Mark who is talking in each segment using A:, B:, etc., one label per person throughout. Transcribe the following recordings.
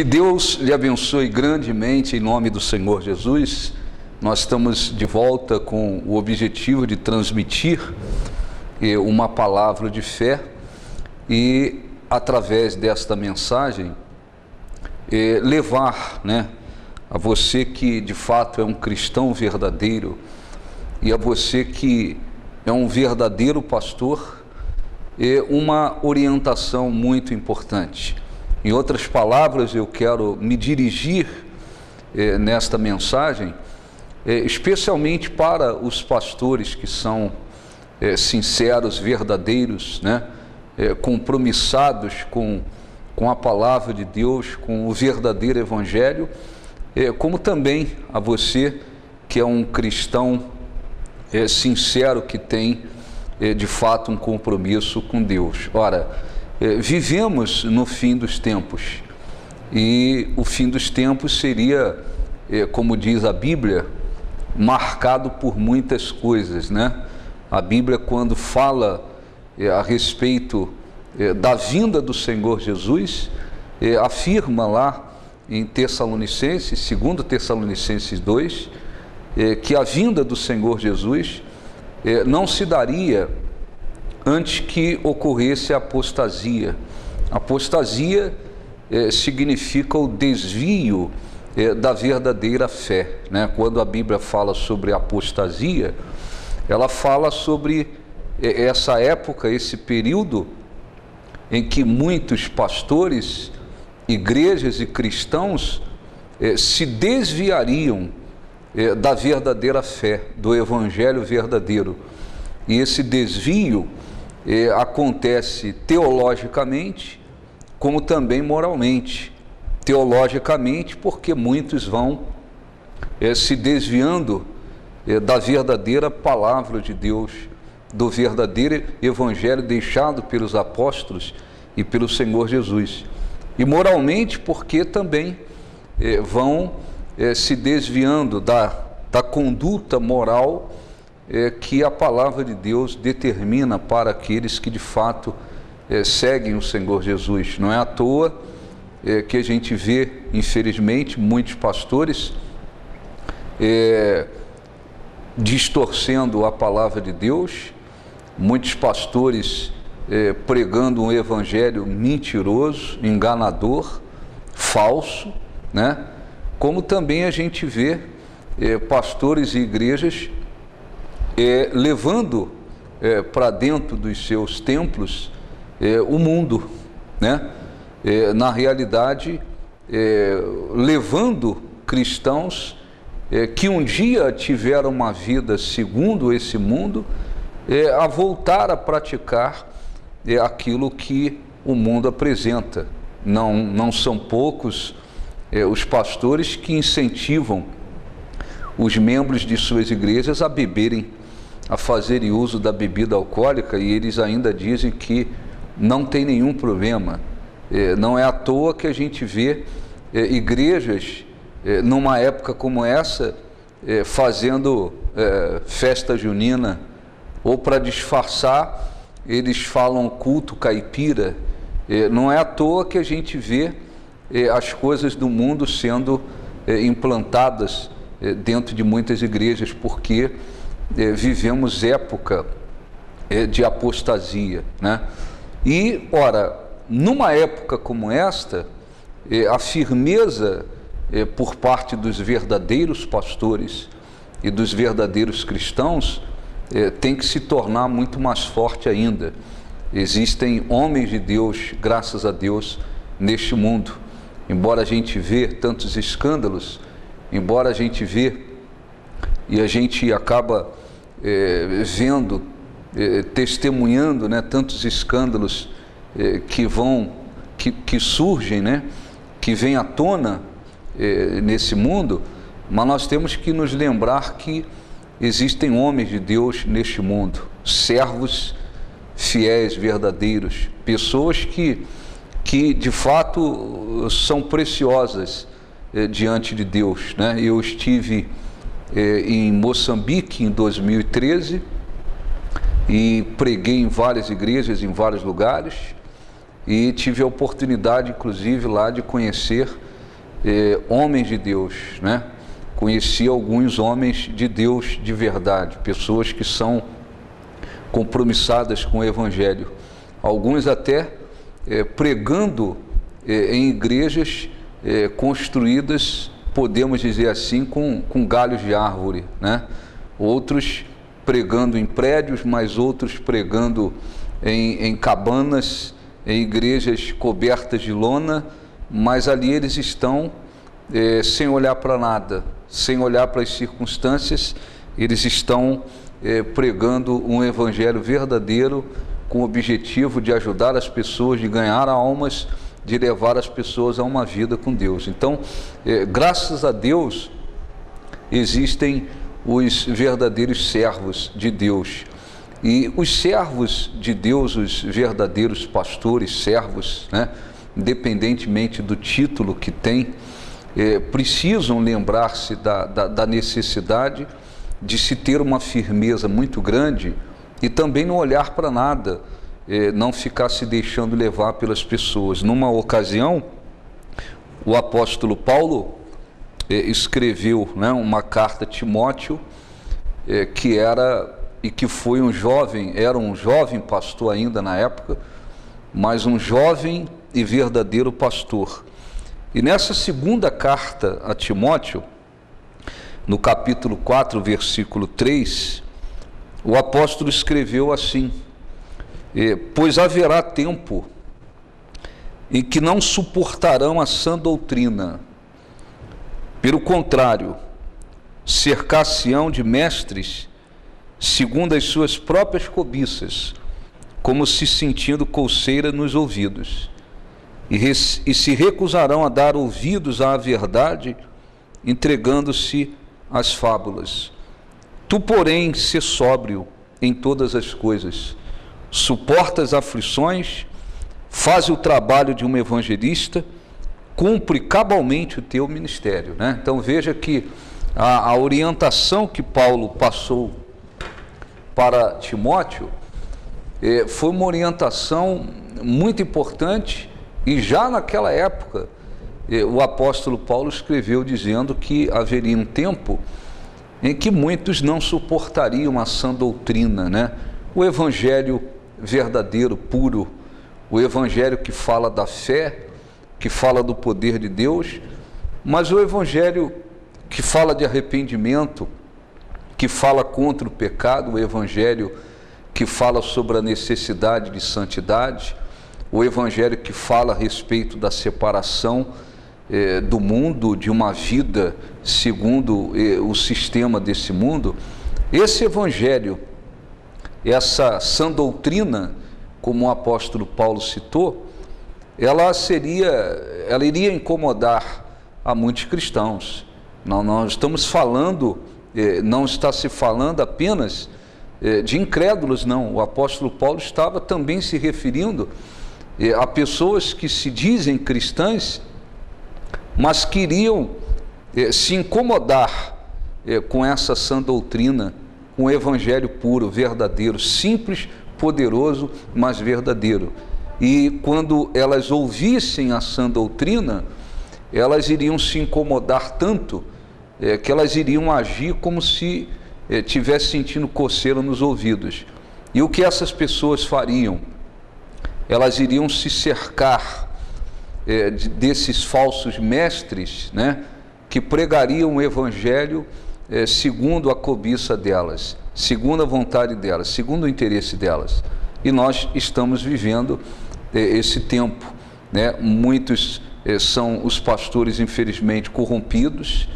A: Que Deus lhe abençoe grandemente em nome do Senhor Jesus. Nós estamos de volta com o objetivo de transmitir uma palavra de fé e, através desta mensagem, levar, a você que de fato é um cristão verdadeiro e a você que é um verdadeiro pastor, uma orientação muito importante. Em outras palavras, eu quero me dirigir nesta mensagem, especialmente para os pastores que são sinceros, verdadeiros, compromissados com a palavra de Deus, com o verdadeiro evangelho, como também a você que é um cristão sincero, que tem de fato um compromisso com Deus. Ora, vivemos no fim dos tempos e o fim dos tempos seria, como diz a Bíblia, marcado por muitas coisas, A Bíblia, quando fala a respeito da vinda do Senhor Jesus, afirma lá em Tessalonicenses, 2 Tessalonicenses 2, que a vinda do Senhor Jesus não se daria antes que ocorresse a apostasia. Apostasia significa o desvio da verdadeira fé, Quando a Bíblia fala sobre apostasia, ela fala sobre essa época, esse período em que muitos pastores, igrejas e cristãos se desviariam da verdadeira fé, do evangelho verdadeiro. E esse desvio acontece teologicamente, como também moralmente. Teologicamente, porque muitos vão se desviando da verdadeira palavra de Deus, do verdadeiro evangelho deixado pelos apóstolos e pelo Senhor Jesus. E moralmente, porque também vão se desviando da conduta moral que a palavra de Deus determina para aqueles que de fato seguem o Senhor Jesus. Não é à toa que a gente vê, infelizmente, muitos pastores distorcendo a palavra de Deus, muitos pastores pregando um evangelho mentiroso, enganador, falso, Como também a gente vê pastores e igrejas levando para dentro dos seus templos o mundo, na realidade, levando cristãos que um dia tiveram uma vida segundo esse mundo a voltar a praticar aquilo que o mundo apresenta. Não são poucos os pastores que incentivam os membros de suas igrejas a beberem, a fazerem uso da bebida alcoólica, e eles ainda dizem que não tem nenhum problema. Não é à toa que a gente vê igrejas, numa época como essa, fazendo festa junina, ou para disfarçar, eles falam culto caipira. Não é à toa que a gente vê as coisas do mundo sendo implantadas dentro de muitas igrejas, porque vivemos época de apostasia, E, ora, numa época como esta, a firmeza por parte dos verdadeiros pastores e dos verdadeiros cristãos tem que se tornar muito mais forte ainda. Existem homens de Deus, graças a Deus, neste mundo. Embora a gente vê tantos escândalos, embora a gente vê e a gente acaba vendo, testemunhando, tantos escândalos que surgem, que vêm à tona nesse mundo, mas nós temos que nos lembrar que existem homens de Deus neste mundo, servos fiéis, verdadeiros, pessoas que de fato são preciosas diante de Deus, Eu estive em Moçambique em 2013 e preguei em várias igrejas, em vários lugares, e tive a oportunidade, inclusive, lá de conhecer homens de Deus, né? Conheci alguns homens de Deus de verdade, pessoas que são compromissadas com o Evangelho, alguns até pregando em igrejas construídas, podemos dizer assim, com galhos de árvore, né? Outros pregando em prédios, mas outros pregando em cabanas, em igrejas cobertas de lona, mas ali eles estão sem olhar para nada, sem olhar para as circunstâncias, eles estão pregando um evangelho verdadeiro, com o objetivo de ajudar as pessoas, de ganhar almas, de levar as pessoas a uma vida com Deus. Então, graças a Deus, existem os verdadeiros servos de Deus. E os servos de Deus, os verdadeiros pastores, servos, né, independentemente do título que tem, precisam lembrar-se da necessidade de se ter uma firmeza muito grande e também não olhar para nada, não ficar se deixando levar pelas pessoas. Numa ocasião, o apóstolo Paulo escreveu, né, uma carta a Timóteo, que foi era um jovem pastor ainda na época, mas um jovem e verdadeiro pastor. E nessa segunda carta a Timóteo, no capítulo 4, versículo 3, o apóstolo escreveu assim: pois haverá tempo em que não suportarão a sã doutrina, pelo contrário, cercar-se-ão de mestres segundo as suas próprias cobiças, como se sentindo coceira nos ouvidos, e se recusarão a dar ouvidos à verdade, entregando-se às fábulas. Tu, porém, sê sóbrio em todas as coisas, suporta as aflições, faz o trabalho de um evangelista, cumpre cabalmente o teu ministério, né? Então veja que a orientação que Paulo passou para Timóteo foi uma orientação muito importante, e já naquela época o apóstolo Paulo escreveu dizendo que haveria um tempo em que muitos não suportariam a sã doutrina, né? O evangelho verdadeiro, puro, o evangelho que fala da fé, que fala do poder de Deus, mas o evangelho que fala de arrependimento, que fala contra o pecado, o evangelho que fala sobre a necessidade de santidade, o evangelho que fala a respeito da separação do mundo, de uma vida segundo o sistema desse mundo. Esse evangelho, essa sã doutrina, como o apóstolo Paulo citou, ela iria incomodar a muitos cristãos. Nós estamos falando, não está se falando apenas de incrédulos, não. O apóstolo Paulo estava também se referindo a pessoas que se dizem cristãs, mas queriam se incomodar com essa sã doutrina, com o evangelho puro, verdadeiro, simples, poderoso, mas verdadeiro. E quando elas ouvissem a sã doutrina, elas iriam se incomodar tanto que elas iriam agir como se tivesse sentindo coceira nos ouvidos. E o que essas pessoas fariam? Elas iriam se cercar desses falsos mestres, né, que pregariam o evangelho segundo a cobiça delas, segundo a vontade delas, segundo o interesse delas. E nós estamos vivendo esse tempo, né? Muitos são os pastores, infelizmente, corrompidos,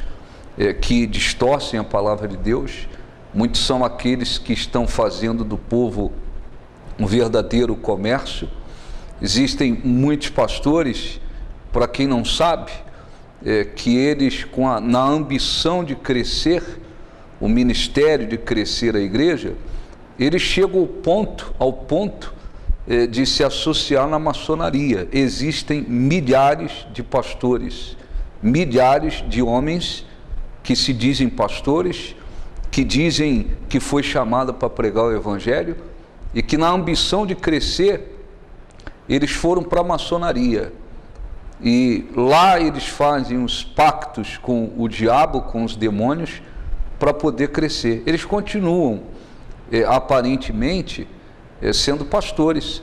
A: que distorcem a palavra de Deus. Muitos são aqueles que estão fazendo do povo um verdadeiro comércio. Existem muitos pastores, para quem não sabe, que eles, na ambição de crescer o ministério, de crescer a igreja, eles chegam ao ponto de se associar na maçonaria. Existem milhares de pastores, milhares de homens que se dizem pastores, que dizem que foi chamado para pregar o evangelho e que, na ambição de crescer, eles foram para a maçonaria. e lá eles fazem os pactos com o diabo, com os demônios, para poder crescer. Eles continuam, aparentemente, sendo pastores.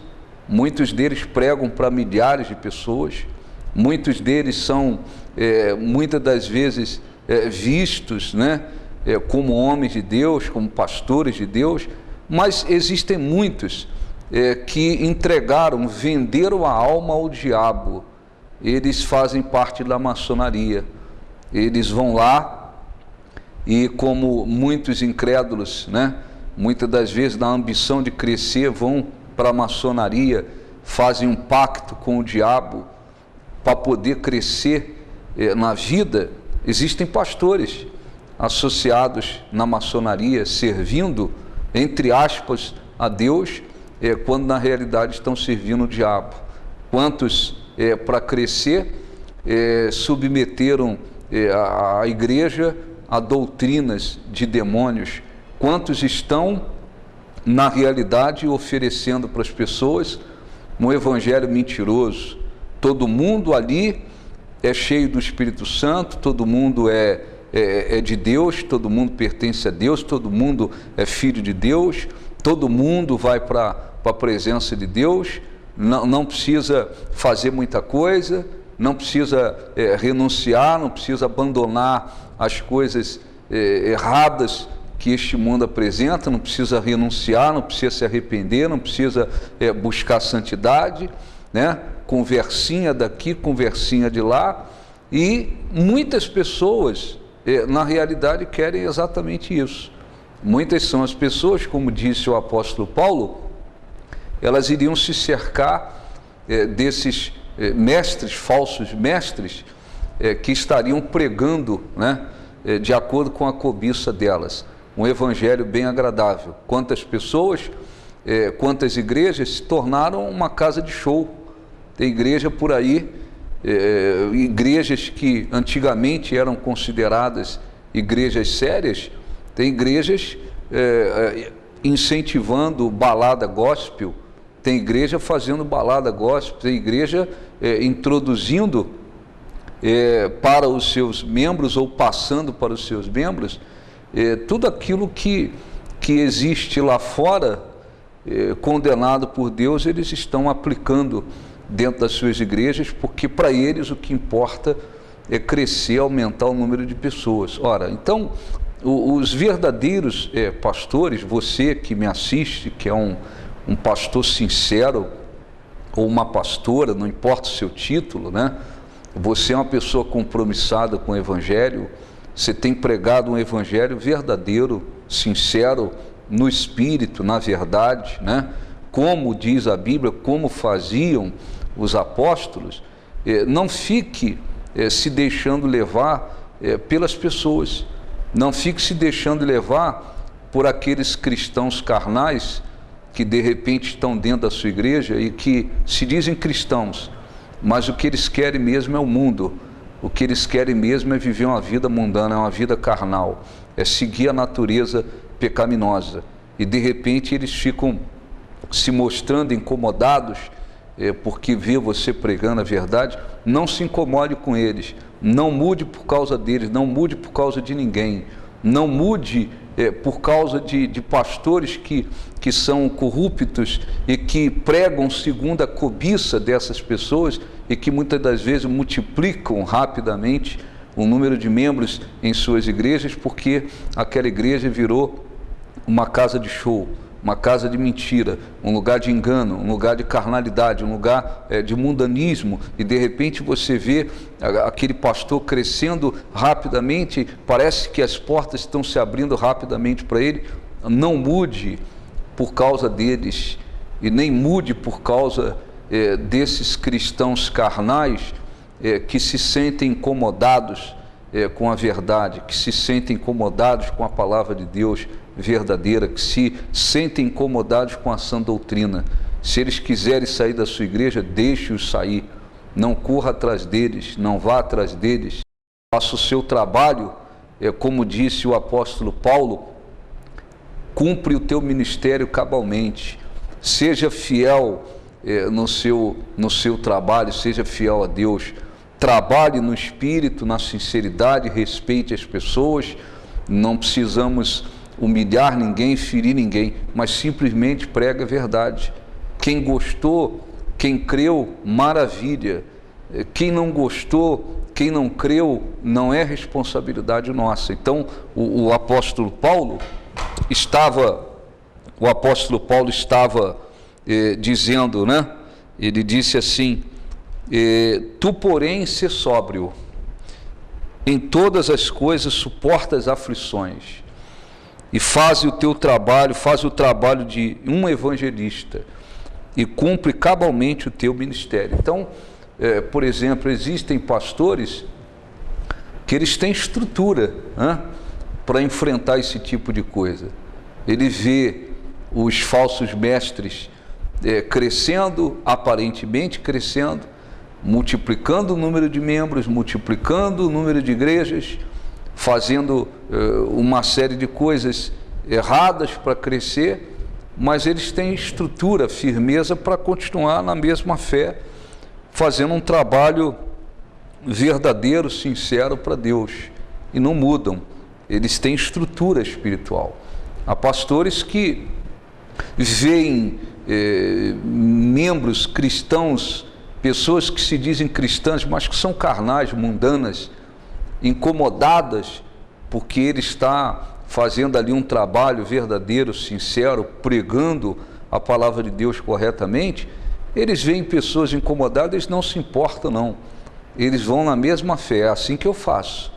A: Muitos deles pregam para milhares de pessoas, muitos deles são, muitas das vezes, vistos, né, como homens de Deus, como pastores de Deus, mas existem muitos que entregaram, venderam a alma ao diabo. Eles fazem parte da maçonaria. Eles vão lá e, como muitos incrédulos, né, muitas das vezes na ambição de crescer, vão para a maçonaria, fazem um pacto com o diabo para poder crescer na vida. Existem pastores associados na maçonaria, servindo, entre aspas, a Deus, quando na realidade estão servindo o diabo. Quantos, para crescer, submeteram a igreja a doutrinas de demônios? Quantos estão, na realidade, oferecendo para as pessoas um evangelho mentiroso? Todo mundo ali é cheio do Espírito Santo, todo mundo é de Deus, todo mundo pertence a Deus, todo mundo é filho de Deus, todo mundo vai para a presença de Deus, não precisa fazer muita coisa, não precisa renunciar, não precisa abandonar as coisas erradas que este mundo apresenta, não precisa renunciar, não precisa se arrepender, não precisa buscar santidade, né? Conversinha daqui, conversinha de lá, e muitas pessoas, na realidade, querem exatamente isso. Muitas são as pessoas, como disse o apóstolo Paulo, elas iriam se cercar desses mestres, falsos mestres, que estariam pregando, né, de acordo com a cobiça delas, um evangelho bem agradável. Quantas pessoas, quantas igrejas se tornaram uma casa de show. Tem igreja por aí, igrejas que antigamente eram consideradas igrejas sérias, tem igrejas incentivando balada gospel, tem igreja fazendo balada gospel, tem igreja introduzindo para os seus membros ou passando para os seus membros tudo aquilo que existe lá fora, condenado por Deus, eles estão aplicando dentro das suas igrejas, porque para eles o que importa é crescer, aumentar o número de pessoas. Ora, então, os verdadeiros pastores, você que me assiste, que é um pastor sincero, ou uma pastora, não importa o seu título, né? Você é uma pessoa compromissada com o Evangelho, você tem pregado um Evangelho verdadeiro, sincero, no Espírito, na verdade, né? Como diz a Bíblia, como faziam os apóstolos. Não fique se deixando levar pelas pessoas, não fique se deixando levar por aqueles cristãos carnais que de repente estão dentro da sua igreja e que se dizem cristãos, mas o que eles querem mesmo é o mundo, o que eles querem mesmo é viver uma vida mundana, é uma vida carnal, é seguir a natureza pecaminosa, e de repente eles ficam se mostrando incomodados porque vê você pregando a verdade. Não se incomode com eles, não mude por causa deles, não mude por causa de ninguém, não mude por causa de pastores que são corruptos e que pregam segundo a cobiça dessas pessoas e que muitas das vezes multiplicam rapidamente o número de membros em suas igrejas, porque aquela igreja virou uma casa de show, uma casa de mentira, um lugar de engano, um lugar de carnalidade, um lugar de mundanismo, e de repente você vê aquele pastor crescendo rapidamente, parece que as portas estão se abrindo rapidamente para ele. Não mude por causa deles, e nem mude por causa desses cristãos carnais que se sentem incomodados com a verdade, que se sentem incomodados com a palavra de Deus verdadeira, que se sentem incomodados com a sã doutrina. Se eles quiserem sair da sua igreja, deixe-os sair, não corra atrás deles, não vá atrás deles, faça o seu trabalho, como disse o apóstolo Paulo, cumpre o teu ministério cabalmente, seja fiel no seu trabalho, seja fiel a Deus, trabalhe no espírito, na sinceridade, respeite as pessoas. Não precisamos humilhar ninguém, ferir ninguém, mas simplesmente prega a verdade. Quem gostou, quem creu, maravilha. Quem não gostou, quem não creu, não é responsabilidade nossa. Então, o apóstolo Paulo estava dizendo, né? Ele disse assim: tu, porém, sê sóbrio, em todas as coisas suporta as aflições, e faz o trabalho de um evangelista, e cumpre cabalmente o teu ministério. Então, por exemplo, existem pastores que eles têm estrutura para enfrentar esse tipo de coisa. Ele vê os falsos mestres crescendo, aparentemente crescendo, multiplicando o número de membros, multiplicando o número de igrejas, fazendo uma série de coisas erradas para crescer, mas eles têm estrutura, firmeza para continuar na mesma fé, fazendo um trabalho verdadeiro, sincero para Deus, e não mudam. Eles têm estrutura espiritual. Há pastores que veem membros cristãos, pessoas que se dizem cristãs, mas que são carnais, mundanas, incomodadas, porque ele está fazendo ali um trabalho verdadeiro, sincero, pregando a palavra de Deus corretamente. Eles veem pessoas incomodadas, eles não se importam, não. Eles vão na mesma fé. É assim que eu faço.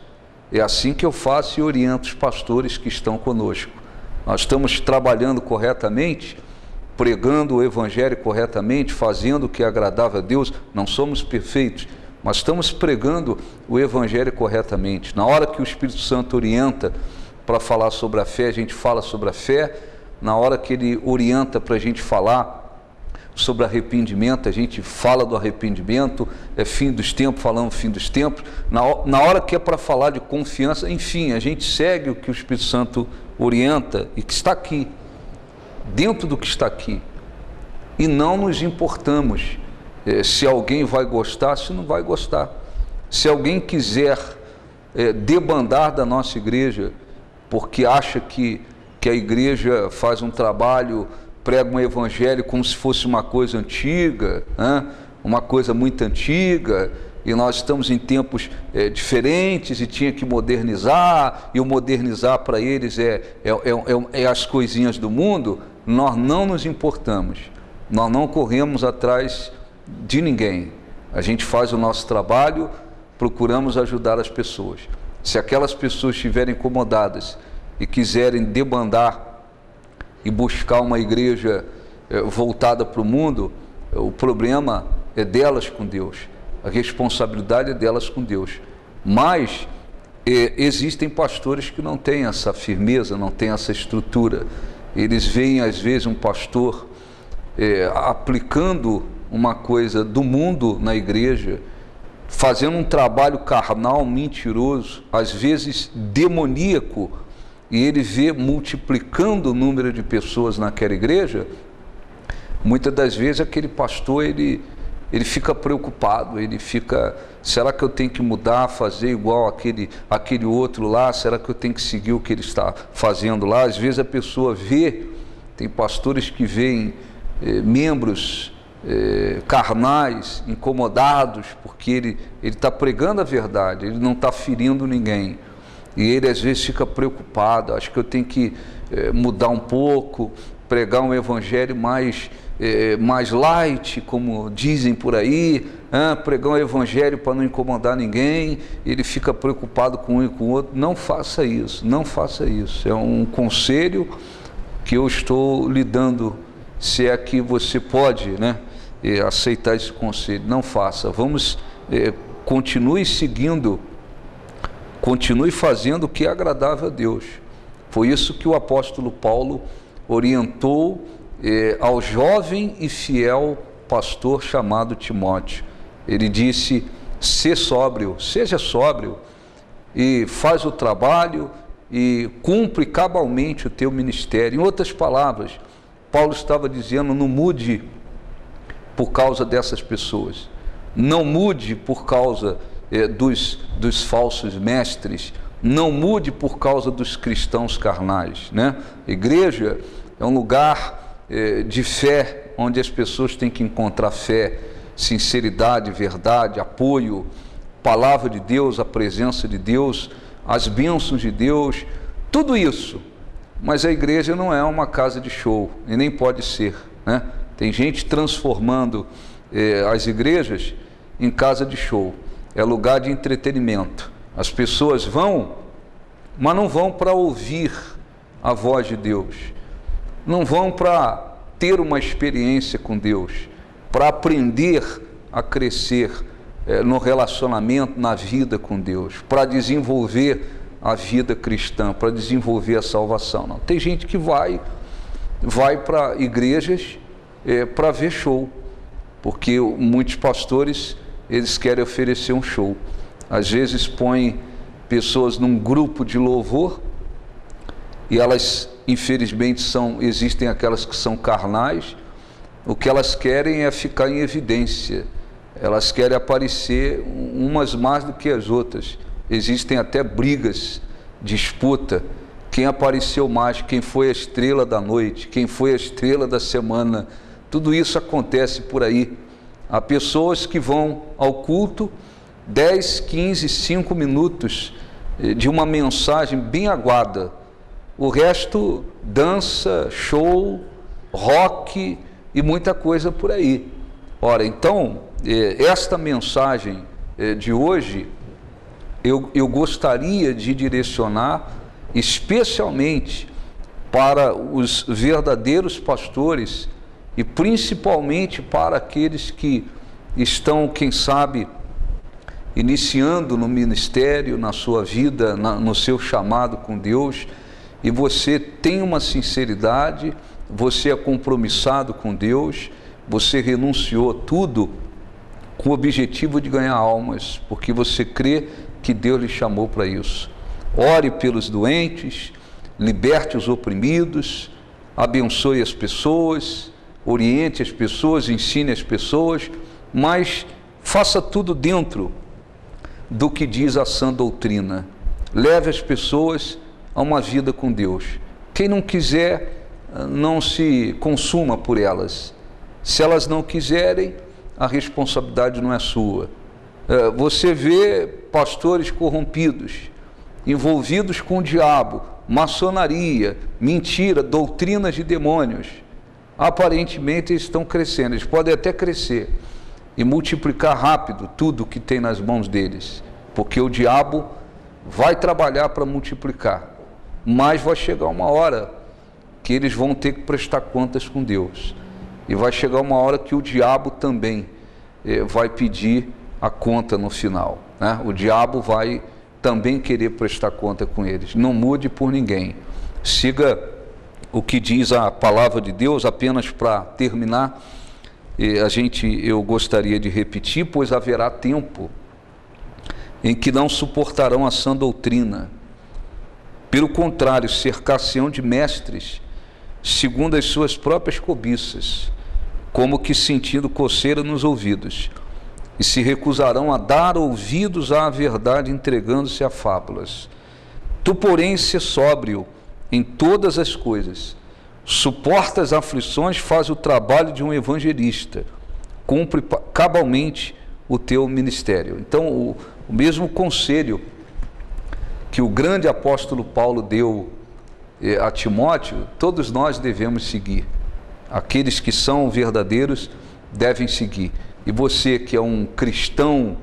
A: É assim que eu faço e oriento os pastores que estão conosco. Nós estamos trabalhando corretamente, pregando o evangelho corretamente, fazendo o que agradava a Deus. Não somos perfeitos, mas estamos pregando o evangelho corretamente. Na hora que o Espírito Santo orienta para falar sobre a fé, a gente fala sobre a fé. Na hora que ele orienta para a gente falar sobre arrependimento, a gente fala do arrependimento. É fim dos tempos, falamos fim dos tempos. Na hora que é para falar de confiança, enfim, a gente segue o que o Espírito Santo orienta e que está aqui, dentro do que está aqui, e não nos importamos se alguém vai gostar, se não vai gostar. Se alguém quiser debandar da nossa igreja, porque acha que a igreja faz um trabalho, prega um evangelho como se fosse uma coisa antiga, uma coisa muito antiga, e nós estamos em tempos diferentes e tinha que modernizar, e o modernizar para eles é as coisinhas do mundo. Nós não nos importamos, nós não corremos atrás de ninguém. A gente faz o nosso trabalho, procuramos ajudar as pessoas. Se aquelas pessoas estiverem incomodadas e quiserem debandar e buscar uma igreja voltada para o mundo, o problema é delas com Deus, a responsabilidade é delas com Deus. Mas existem pastores que não têm essa firmeza, não têm essa estrutura. Eles veem às vezes um pastor aplicando uma coisa do mundo na igreja, fazendo um trabalho carnal, mentiroso, às vezes demoníaco, e ele vê multiplicando o número de pessoas naquela igreja. Muitas das vezes aquele pastor ele fica preocupado, ele fica: será que eu tenho que mudar, fazer igual aquele outro lá? Será que eu tenho que seguir o que ele está fazendo lá? Às vezes a pessoa vê, tem pastores que veem membros carnais, incomodados, porque ele está pregando a verdade, ele não está ferindo ninguém. E ele às vezes fica preocupado: acho que eu tenho que mudar um pouco, pregar um evangelho mais light, como dizem por aí, pregar um evangelho para não incomodar ninguém. Ele fica preocupado com um e com o outro. Não faça isso, não faça isso. É um conselho que eu estou lhe dando, se é que você pode, aceitar esse conselho. Não faça. Vamos, continue seguindo, continue fazendo o que é agradável a Deus. Foi isso que o apóstolo Paulo orientou ao jovem e fiel pastor chamado Timóteo. Ele disse: seja sóbrio e faz o trabalho e cumpre cabalmente o teu ministério. Em outras palavras, Paulo estava dizendo: não mude por causa dessas pessoas. Não mude por causa dos falsos mestres. Não mude por causa dos cristãos carnais, né? Igreja é um lugar de fé, onde as pessoas têm que encontrar fé, sinceridade, verdade, apoio, palavra de Deus, a presença de Deus, as bênçãos de Deus, tudo isso. Mas a igreja não é uma casa de show, e nem pode ser, né? Tem gente transformando as igrejas em casa de show. É lugar de entretenimento. As pessoas vão, mas não vão para ouvir a voz de Deus. Não vão para ter uma experiência com Deus, para aprender a crescer no relacionamento, na vida com Deus, para desenvolver a vida cristã, para desenvolver a salvação. Não. Tem gente que vai para igrejas para ver show, porque muitos pastores, eles querem oferecer um show. Às vezes põem pessoas num grupo de louvor e elas, infelizmente, existem aquelas que são carnais. O que elas querem é ficar em evidência. Elas querem aparecer umas mais do que as outras. Existem até brigas, disputa. Quem apareceu mais, quem foi a estrela da noite, quem foi a estrela da semana. Tudo isso acontece por aí. Há pessoas que vão ao culto 10, 15, 5 minutos de uma mensagem bem aguada. O resto, dança, show, rock e muita coisa por aí. Ora, então, esta mensagem de hoje, eu gostaria de direcionar especialmente para os verdadeiros pastores e principalmente para aqueles que estão, quem sabe, iniciando no ministério, na sua vida, no seu chamado com Deus, e você tem uma sinceridade, você é compromissado com Deus, você renunciou tudo com o objetivo de ganhar almas, porque você crê que Deus lhe chamou para isso. Ore pelos doentes, liberte os oprimidos, abençoe as pessoas, oriente as pessoas, ensine as pessoas, mas faça tudo dentro do que diz a sã doutrina. Leve as pessoas a uma vida com Deus. Quem não quiser, não se consuma por elas. Se elas não quiserem, a responsabilidade não é sua. Você vê pastores corrompidos, envolvidos com o diabo, maçonaria, mentira, doutrinas de demônios. Aparentemente eles estão crescendo, eles podem até crescer e multiplicar rápido tudo que tem nas mãos deles, porque o diabo vai trabalhar para multiplicar, mas vai chegar uma hora que eles vão ter que prestar contas com Deus, e vai chegar uma hora que o diabo também vai pedir a conta no final, né? O diabo vai também querer prestar conta com eles. Não mude por ninguém, siga o que diz a palavra de Deus. Apenas para terminar, eu gostaria de repetir: pois haverá tempo em que não suportarão a sã doutrina, pelo contrário, cercar-se-ão de mestres, segundo as suas próprias cobiças, como que sentindo coceira nos ouvidos, e se recusarão a dar ouvidos à verdade, entregando-se a fábulas. Tu, porém, se sóbrio em todas as coisas, suporta as aflições, faz o trabalho de um evangelista, cumpre cabalmente o teu ministério. Então, o mesmo conselho que o grande apóstolo Paulo deu a Timóteo, todos nós devemos seguir. Aqueles que são verdadeiros devem seguir. E você que é um cristão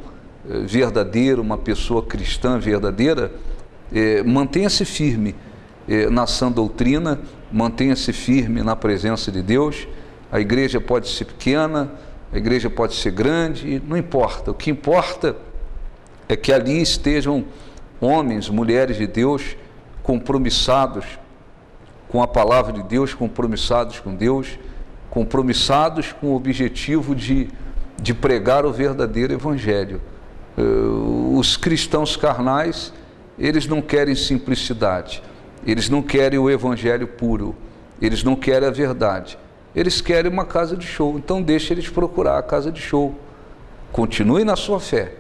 A: verdadeiro, uma pessoa cristã verdadeira, mantenha-se firme na sã doutrina, mantenha-se firme na presença de Deus. A igreja pode ser pequena, a igreja pode ser grande, não importa. O que importa é que ali estejam homens, mulheres de Deus, compromissados com a palavra de Deus, compromissados com Deus, compromissados com o objetivo de pregar o verdadeiro evangelho. Os cristãos carnais, eles não querem simplicidade, eles não querem o evangelho puro, eles não querem a verdade, eles querem uma casa de show. Então deixe eles procurar a casa de show. Continue na sua fé.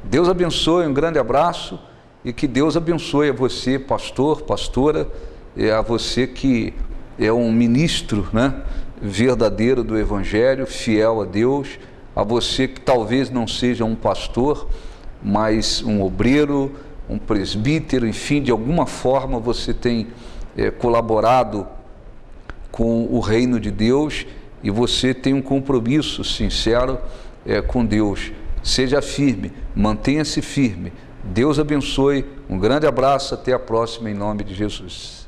A: Deus abençoe, um grande abraço, e que Deus abençoe a você, pastor, pastora, a você que é um ministro, né, verdadeiro do Evangelho, fiel a Deus, a você que talvez não seja um pastor, mas um obreiro, um presbítero, enfim, de alguma forma você tem colaborado com o reino de Deus e você tem um compromisso sincero com Deus. Seja firme, mantenha-se firme. Deus abençoe, um grande abraço, até a próxima, em nome de Jesus.